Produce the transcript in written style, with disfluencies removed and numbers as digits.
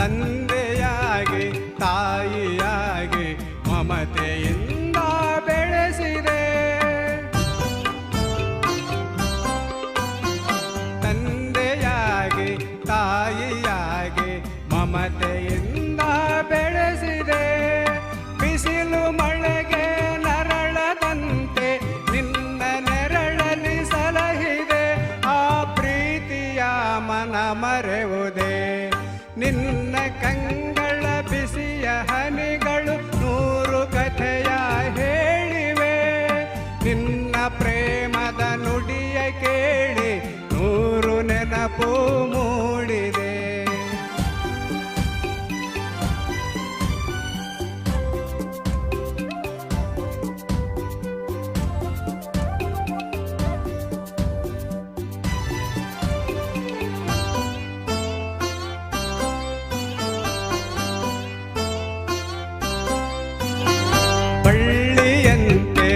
ತಂದೆಯಾಗಿ ತಾಯಿಯಾಗಿ ಮಮತೆಯಿಂದ ಬೆಳೆಸಿದೆ. ತಂದೆಯಾಗಿ ತಾಯಿಯಾಗಿ ಮಮತೆಯಿಂದ ಬೆಳೆಸಿದೆ. ಬಿಸಿಲು ಮಳೆಗೆ ನರಳದಂತೆ ನಿನ್ನ ನೆರಳಲಿ ಸಲಹಿದೆ. ಆ ಪ್ರೀತಿಯ ಮನ ಮರೆವುದೇ. ನಿನ್ನ ಕಂಗಳ ಬಿಸಿಯ ಹನಿಗಳು 100 ಕಥೆಯ ಹೇಳಿವೆ. ನಿನ್ನ ಪ್ರೇಮದ ನುಡಿಯ ಕೇಳಿ 100 ನೆನಪು ಮೂಡಿದೆ. ಬಳ್ಳಿಯಂತೆ